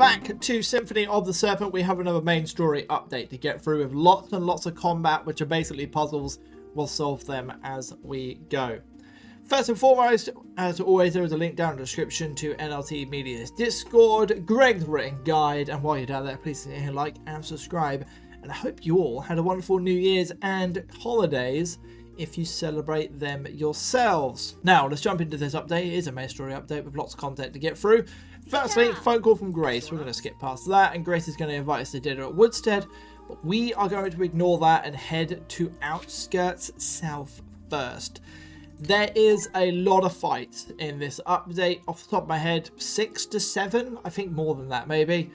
back to Symphony of the Serpent. We have another main story update to get through with lots and lots of combat, which are basically puzzles. We'll solve them as we go. First and foremost, as always, there is a link down in the description to NLT Media's Discord, Greg's written guide, and while you're down there, please hit like and subscribe. And I hope you all had a wonderful New Year's and holidays if you celebrate them yourselves. Now, let's jump into this update. It is a main story update with lots of content to get through. Firstly, phone call from Grace. We're going to skip past that, and Grace is going to invite us to dinner at Woodstead. But we are going to ignore that and head to Outskirts South first. There is a lot of fights in this update. Off the top of my head, 6 to 7. I think more than that, maybe.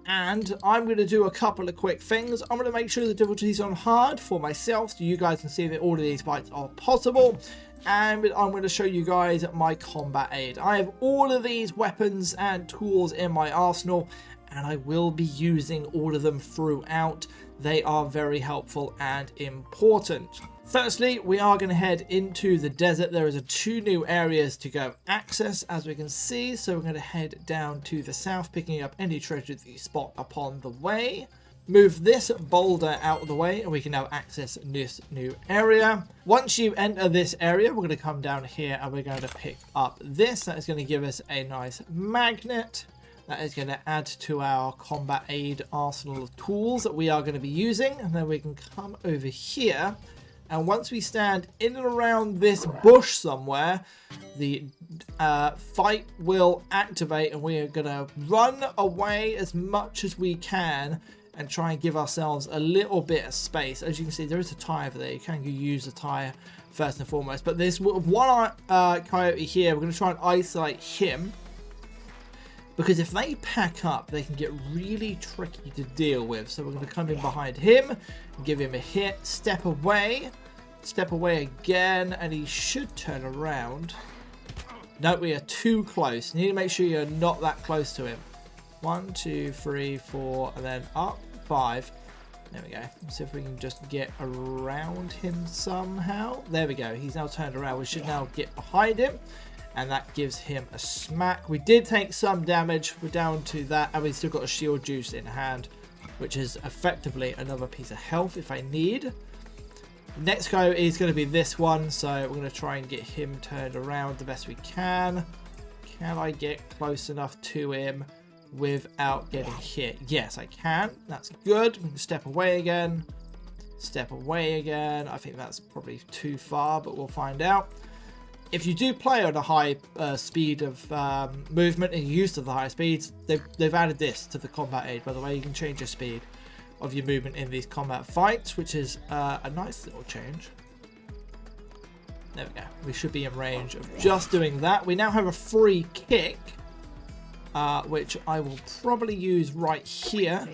And I'm going to do a couple of quick things. I'm going to make sure the difficulty is on hard for myself so you guys can see that all of these fights are possible. And I'm going to show you guys my combat aid. I have all of these weapons and tools in my arsenal, and I will be using all of them throughout. They are very helpful and important. Firstly, we are going to head into the desert. There is 2 new areas to go access, as we can see. So we're going to head down to the south, picking up any treasure that you spot upon the way. Move this boulder out of the way, and we can now access this new area. Once you enter this area, we're going to come down here, and we're going to pick up this. That is going to give us a nice magnet. That is going to add to our combat aid arsenal of tools that we are going to be using. And then we can come over here. And once we stand in and around this bush somewhere, the fight will activate, and we are going to run away as much as we can and try and give ourselves a little bit of space. As you can see, there is a tyre over there. You can use a tyre first and foremost. But there's one coyote here. We're going to try and isolate him, because if they pack up, they can get really tricky to deal with. So we're going to come in behind him, give him a hit, step away again, and he should turn around. No, we are too close. You need to make sure you're not that close to him. 1, 2, 3, 4, and then up 5. There we go. Let's see if we can just get around him somehow. There we go. He's now turned around. We should now get behind him, and that gives him a smack. We did take some damage. We're down to that, and we've still got a shield juice in hand, which is effectively another piece of health if I need. Next guy is going to be this one, so we're going to try and get him turned around the best we can. Can I get close enough to him without getting hit? Yes, I can. That's good. We can step away again. Step away again. I think that's probably too far, but we'll find out. If you do play on a high speed of movement and you're used to the high speeds, they've added this to the combat aid. By the way, you can change your speed of your movement in these combat fights, which is a nice little change. There we go. We should be in range of just doing that. We now have a free kick, which I will probably use right here.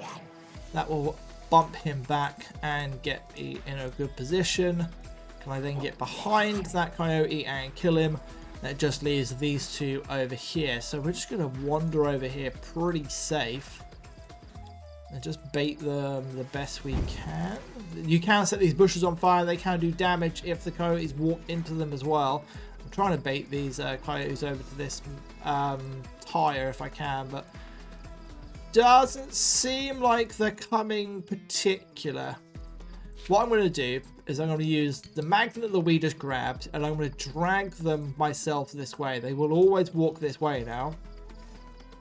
That will bump him back and get me in a good position. Can I then get behind that coyote and kill him? That just leaves these 2 over here. So we're just going to wander over here pretty safe and just bait them the best we can. You can set these bushes on fire. They can do damage if the coyotes walk into them as well. I'm trying to bait these coyotes over to this tire if I can, but doesn't seem like they're coming particular. What I'm going to do is I'm going to use the magnet that we just grabbed, and I'm going to drag them myself this way. They will always walk this way now.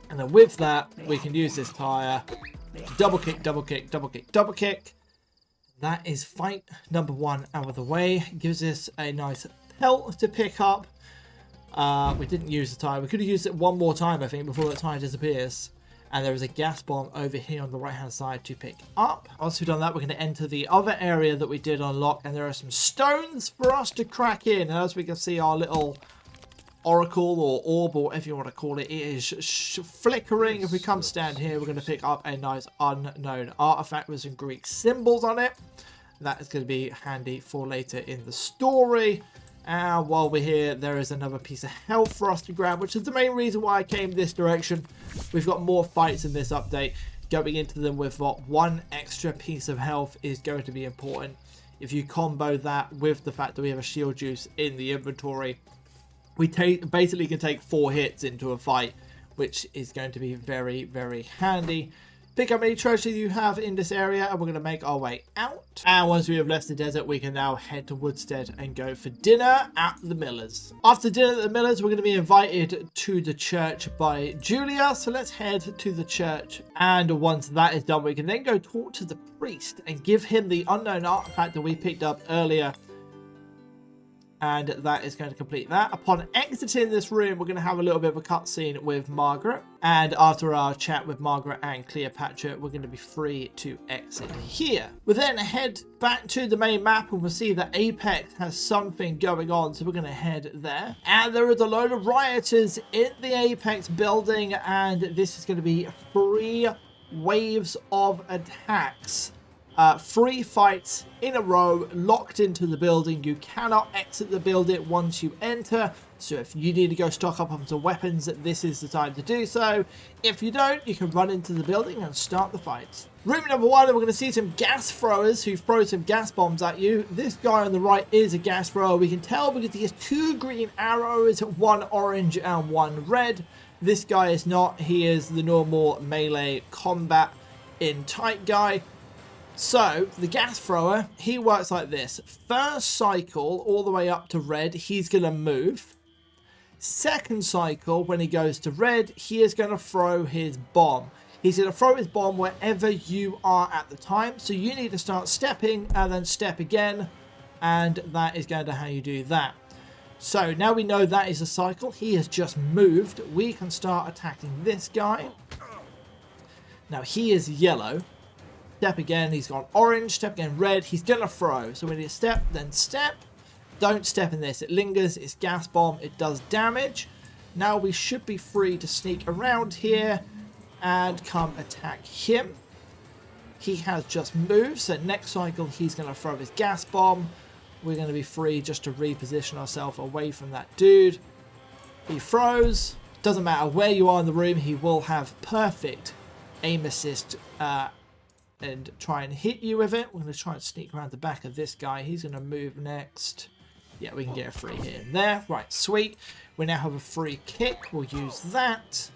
And then with that, we can use this tire. Double kick, double kick, double kick, double kick. That is fight number 1 out of the way. Gives us a nice pelt to pick up. We didn't use the tire. We could have used it one more time, I think, before that tire disappears. And there is a gas bomb over here on the right hand side to pick up. Once we've done that, we're going to enter the other area that we did unlock. And there are some stones for us to crack in. And as we can see, our little oracle or orb, or whatever you want to call it, it is flickering. If we come stand here, we're going to pick up a nice unknown artifact with some Greek symbols on it. That is going to be handy for later in the story. And while we're here, there is another piece of health for us to grab, which is the main reason why I came this direction. We've got more fights in this update. Going into them with what 1 extra piece of health is going to be important. If you combo that with the fact that we have a shield juice in the inventory, we basically can take 4 hits into a fight which is going to be very, very handy. Pick up any treasure you have in this area, and we're going to make our way out. And once we have left the desert, we can now head to Woodstead and go for dinner at the Miller's. After dinner at the Miller's, we're going to be invited to the church by Julia. So let's head to the church. And once that is done, we can then go talk to the priest and give him the unknown artifact that we picked up earlier. And that is going to complete that. Upon exiting this room, we're going to have a little bit of a cutscene with Margaret. And after our chat with Margaret and Cleopatra, we're going to be free to exit here. We'll then head back to the main map and we'll see that Apex has something going on. So we're going to head there. And there is a load of rioters in the Apex building. And this is going to be 3 waves of attacks. 3 fights in a row locked into the building. You cannot exit the building once you enter. So if you need to go stock up on some weapons, this is the time to do so. If you don't, you can run into the building and start the fights. Room number 1, we're going to see some gas throwers who throw some gas bombs at you. This guy on the right is a gas thrower. We can tell because he has 2 green arrows, 1 orange and 1 red. This guy is not. He is the normal melee combat in tight guy. So, the gas thrower, he works like this. First cycle, all the way up to red, he's going to move. Second cycle, when he goes to red, he is going to throw his bomb. He's going to throw his bomb wherever you are at the time. So, you need to start stepping and then step again. And that is going to how you do that. So, now we know that is a cycle. He has just moved. We can start attacking this guy. Now, he is yellow. Step again, he's gone orange. Step again, red. He's going to throw. So when you step, then step. Don't step in this. It lingers. It's gas bomb. It does damage. Now we should be free to sneak around here and come attack him. He has just moved. So next cycle, he's going to throw his gas bomb. We're going to be free just to reposition ourselves away from that dude. He throws. Doesn't matter where you are in the room. He will have perfect aim assist and try and hit you with it. We're going to try and sneak around the back of this guy. He's going to move next. Yeah, we can get a free hit in there. Right, sweet. We now have a free kick. We'll use that.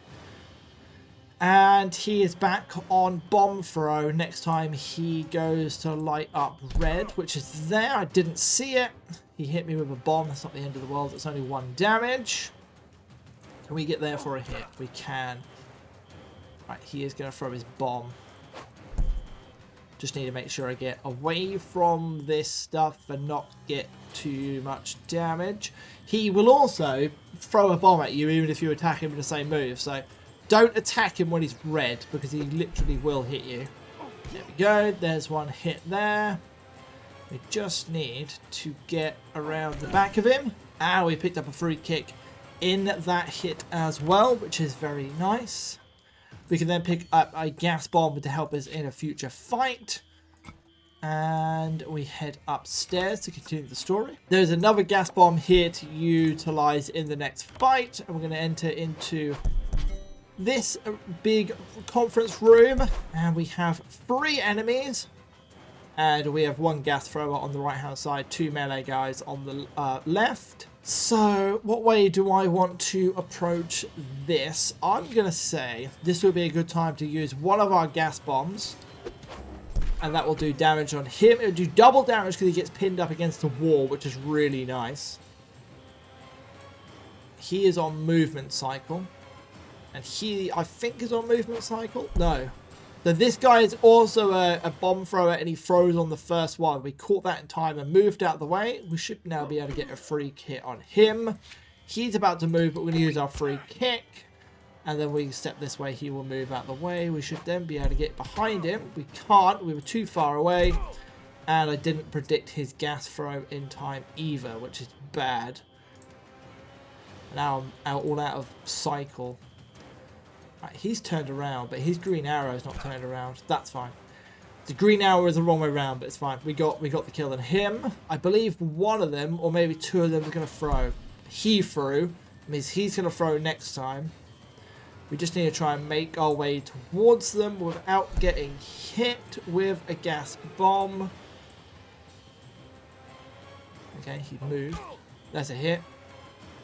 And he is back on bomb throw. Next time he goes to light up red, which is there. I didn't see it. He hit me with a bomb. That's not the end of the world. It's only 1 damage. Can we get there for a hit? We can. Right, he is going to throw his bomb. Just need to make sure I get away from this stuff and not get too much damage. He will also throw a bomb at you even if you attack him in the same move. So don't attack him when he's red because he literally will hit you. There we go. There's 1 hit there. We just need to get around the back of him. And we picked up a free kick in that hit as well, which is very nice. We can then pick up a gas bomb to help us in a future fight. And we head upstairs to continue the story. There's another gas bomb here to utilize in the next fight. And we're going to enter into this big conference room. And we have 3 enemies. And we have 1 gas thrower on the right hand side. 2 melee guys on the left. So, what way do I want to approach this? I'm going to say this would be a good time to use one of our gas bombs. And that will do damage on him. It will do double damage because he gets pinned up against the wall, which is really nice. He is on movement cycle. And he, I think, is on movement cycle. No. So this guy is also a bomb thrower and he throws on the first one. We caught that in time and moved out of the way. We should now be able to get a free hit on him. He's about to move, but we're going to use our free kick. And then we step this way, he will move out of the way. We should then be able to get behind him. We can't, we were too far away. And I didn't predict his gas throw in time either, which is bad. Now I'm all out of cycle. Right, he's turned around, but his green arrow is not turned around. That's fine. The green arrow is the wrong way around, but it's fine. We got the kill on him. I believe 1 of them, or maybe 2 of them, are going to throw. He threw. Means he's going to throw next time. We just need to try and make our way towards them without getting hit with a gas bomb. Okay, he moved. That's a hit.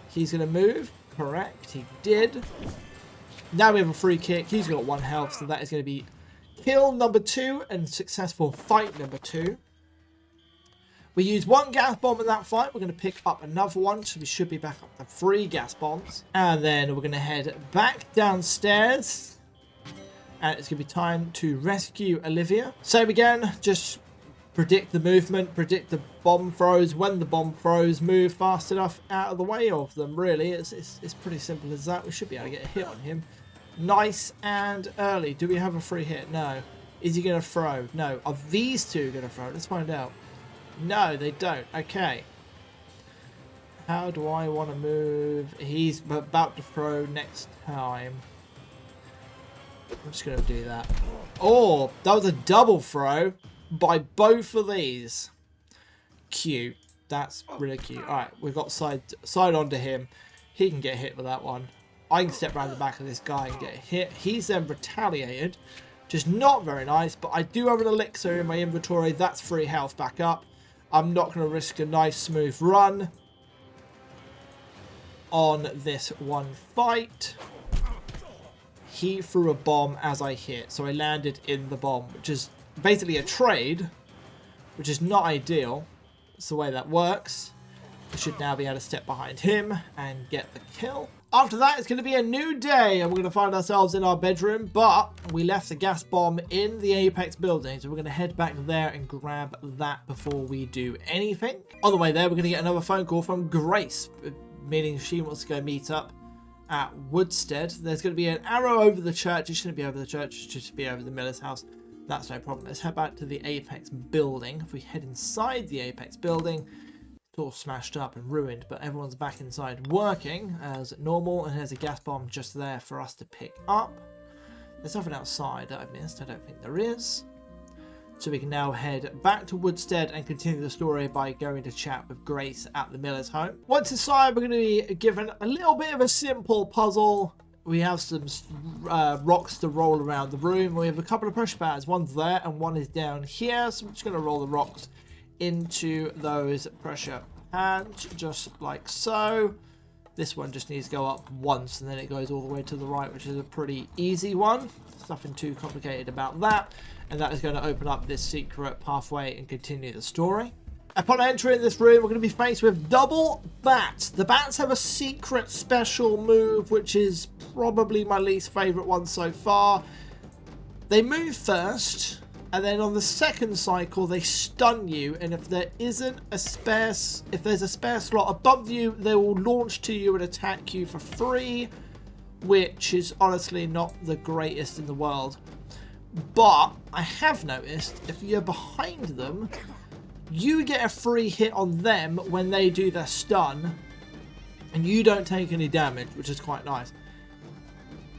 He's going to move. Correct, he did. Now we have a free kick. He's got 1 health, so that is going to be kill number 2 and successful fight number 2. We used 1 gas bomb in that fight. We're going to pick up another one, so we should be back up to 3 gas bombs. And then we're going to head back downstairs. And it's going to be time to rescue Olivia. Same again, just predict the movement, predict the bomb throws. When the bomb throws, move fast enough out of the way of them, really. It's pretty simple as that. We should be able to get a hit on him. Nice and early. Do we have a free hit? No. Is he going to throw? No. Are these two going to throw? Let's find out. No, they don't. Okay. How do I want to move? He's about to throw next time. I'm just going to do that. Oh, that was a double throw by both of these. Cute. That's really cute. Alright, we've got side onto him. He can get hit with that one. I can step around the back of this guy and get hit. He's then retaliated. Just not very nice, but I do have an elixir in my inventory. That's free health back up. I'm not going to risk a nice smooth run on this one fight. He threw a bomb as I hit, so I landed in the bomb, which is basically a trade, which is not ideal. That's the way that works. We should now be able to step behind him and get the kill. After that, it's going to be a new day, and we're going to find ourselves in our bedroom, but we left the gas bomb in the Apex building, so we're going to head back there and grab that before we do anything. On the way there, we're going to get another phone call from Grace, meaning she wants to go meet up at Woodstead. There's going to be an arrow over the church. It shouldn't be over the church, it should be over the miller's house. That's no problem. Let's head back to the Apex building. If we head inside the Apex building, it's all smashed up and ruined, but everyone's back inside working as normal, and there's a gas bomb just there for us to pick up. There's nothing outside that I've missed. I don't think there is. So we can now head back to Woodstead and continue the story by going to chat with Grace at the miller's home. Once inside, we're going to be given a little bit of a simple puzzle. We have some rocks to roll around the room. We have a couple of push pads. One's there and one is down here. So I'm just going to roll the rocks into those pressure pads, just like so. This one just needs to go up once and then it goes all the way to the right, which is a pretty easy one. Nothing too complicated about that. And that is going to open up this secret pathway and continue the story. Upon entering this room, we're going to be faced with double bats. The bats have a secret special move, which is probably my least favourite one so far. They move first, and then on the second cycle, they stun you. And if there isn't a spare, if there's a spare slot above you, they will launch to you and attack you for free, which is honestly not the greatest in the world. But I have noticed if you're behind them, you get a free hit on them when they do their stun, and you don't take any damage, which is quite nice.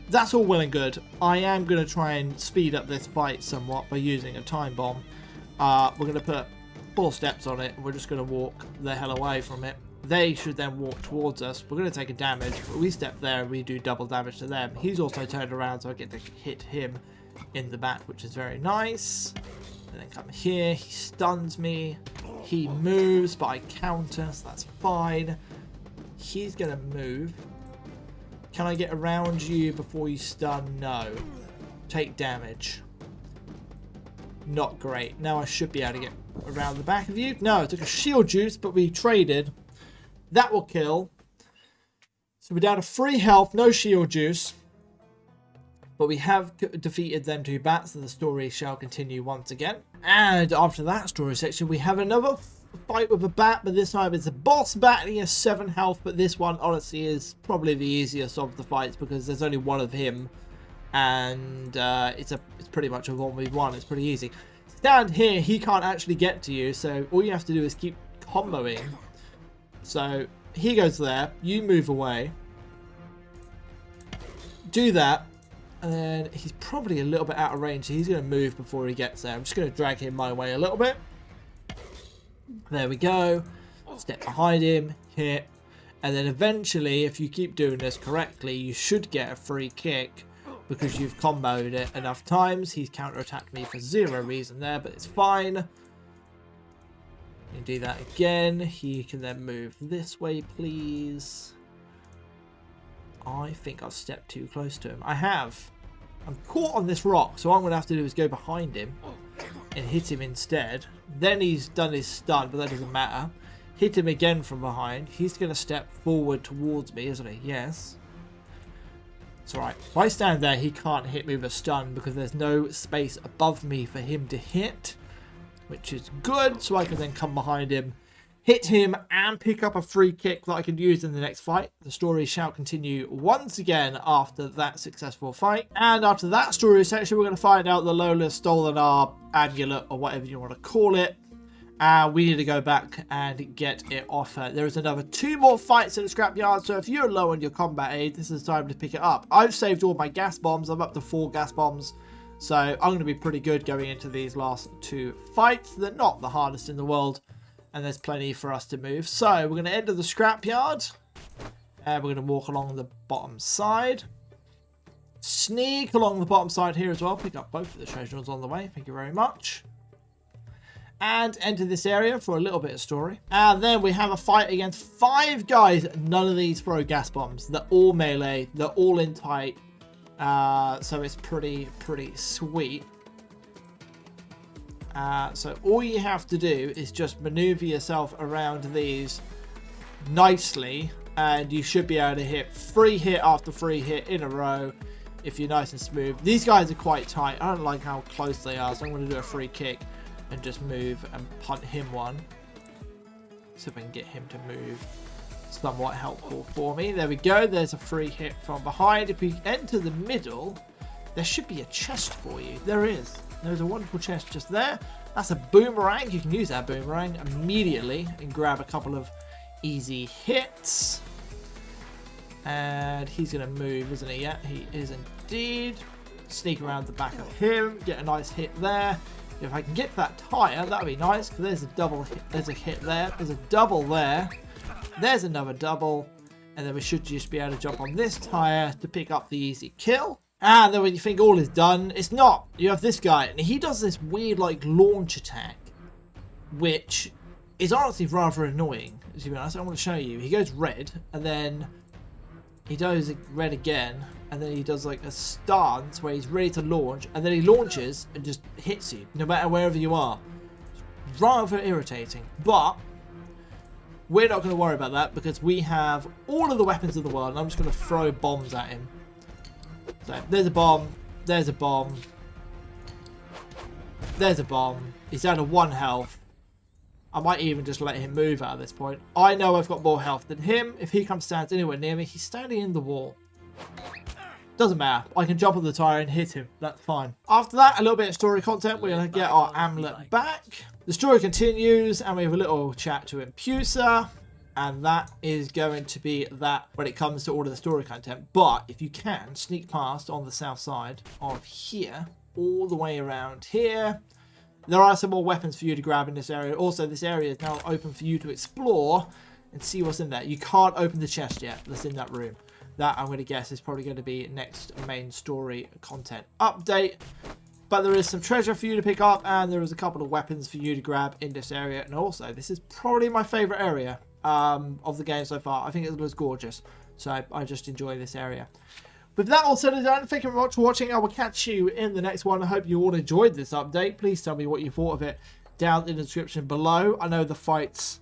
That's all well and good. I am going to try and speed up this fight somewhat by using a time bomb. We're going to put 4 steps on it, and we're just going to walk the hell away from it. They should then walk towards us. We're going to take a damage, but we step there and we do double damage to them. He's also turned around, so I get to hit him in the back, which is very nice. And then come here, he stuns me. He moves, but I counter, so that's fine. He's going to move. Can I get around you before you stun? No. Take damage. Not great. Now I should be able to get around the back of you. No, I took a shield juice, but we traded. That will kill. So we're down to 3 health, no shield juice. But we have defeated them 2 bats, and the story shall continue once again. And after that story section, we have another fight with a bat, but this time it's a boss bat, and he has 7 health. But this one, honestly, is probably the easiest of the fights because there's only one of him, and it's pretty much a 1v1. It's pretty easy. Stand here, he can't actually get to you, so all you have to do is keep comboing. So he goes there, you move away, do that. And then he's probably a little bit out of range, so he's going to move before he gets there. I'm just going to drag him my way a little bit. There we go. Step behind him, hit. And then eventually, if you keep doing this correctly, you should get a free kick because you've comboed it enough times. He's counterattacked me for 0 reason there, but it's fine. You do that again. He can then move this way, please. I think I've stepped too close to him. I have. I'm caught on this rock, so what I'm going to have to do is go behind him and hit him instead. Then he's done his stun, but that doesn't matter. Hit him again from behind. He's going to step forward towards me, isn't he? Yes. It's alright. If I stand there, he can't hit me with a stun because there's no space above me for him to hit, which is good. So I can then come behind him, hit him, and pick up a free kick that I can use in the next fight. The story shall continue once again after that successful fight. And after that story section, we're going to find out that Lola's stolen our amulet, or whatever you want to call it. We need to go back and get it off her. There is another 2 more fights in the scrapyard, so if you're low on your combat aid, this is the time to pick it up. I've saved all my gas bombs. I'm up to 4 gas bombs. So I'm going to be pretty good going into these last 2 fights. They're not the hardest in the world, and there's plenty for us to move. So we're going to enter the scrapyard, and we're going to walk along the bottom side. Sneak along the bottom side here as well. Pick up both of the treasures on the way. Thank you very much. And enter this area for a little bit of story. And then we have a fight against 5 guys. None of these throw gas bombs. They're all melee. They're all in tight. So it's pretty sweet. So all you have to do is just maneuver yourself around these nicely, and you should be able to hit free hit after free hit in a row if you're nice and smooth. These guys are quite tight. I don't like how close they are, so I'm going to do a free kick and just move and punt him one. See if I can get him to move. Somewhat helpful for me. There we go. There's a free hit from behind. If we enter the middle, there should be a chest for you. There is. There's a wonderful chest just there. That's a boomerang. You can use that boomerang immediately and grab a couple of easy hits. And he's going to move, isn't he? Yeah, he is indeed. Sneak around the back of him. Get a nice hit there. If I can get that tire, that would be nice, because there's a double hit. There's a hit there. There's a double there. There's another double. And then we should just be able to jump on this tire to pick up the easy kill. And then when you think all is done, it's not. You have this guy, and he does this weird, like, launch attack, which is honestly rather annoying. To be honest, I want to show you. He goes red, and then he does red again, and then he does like a stance where he's ready to launch, and then he launches and just hits you, no matter wherever you are. It's rather irritating, but we're not going to worry about that because we have all of the weapons of the world, and I'm just going to throw bombs at him. So there's a bomb, there's a bomb, there's a bomb. He's down to 1 health. I might even just let him move out at this point. I know I've got more health than him. If he comes stands anywhere near me, he's standing in the wall. Doesn't matter. I can jump on the tire and hit him. That's fine. After that, a little bit of story content. We're going to get our amulet back. The story continues, and we have a little chat to Impusa. And that is going to be that when it comes to all of the story content. But if you can, sneak past on the south side of here, all the way around here. There are some more weapons for you to grab in this area. Also, this area is now open for you to explore and see what's in there. You can't open the chest yet that's in that room. That, I'm going to guess, is probably going to be next main story content update. But there is some treasure for you to pick up, and there is a couple of weapons for you to grab in this area. And also, this is probably my favourite area of the game so far. I think it looks gorgeous. So I just enjoy this area. With that all said and done, thank you very much for watching. I will catch you in the next one. I hope you all enjoyed this update. Please tell me what you thought of it down in the description below. I know the fights,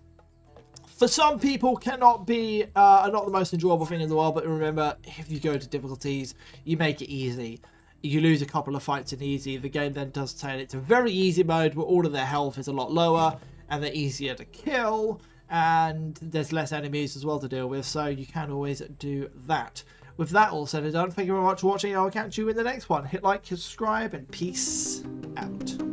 for some people, cannot be not the most enjoyable thing in the world. But remember, if you go to difficulties, you make it easy. You lose a couple of fights in easy. The game then does turn it to very easy mode, where all of their health is a lot lower, and they're easier to kill. And there's less enemies as well to deal with. So you can always do that. With that all said and done, thank you very much for watching. I will catch you in the next one. Hit like, subscribe, and peace out.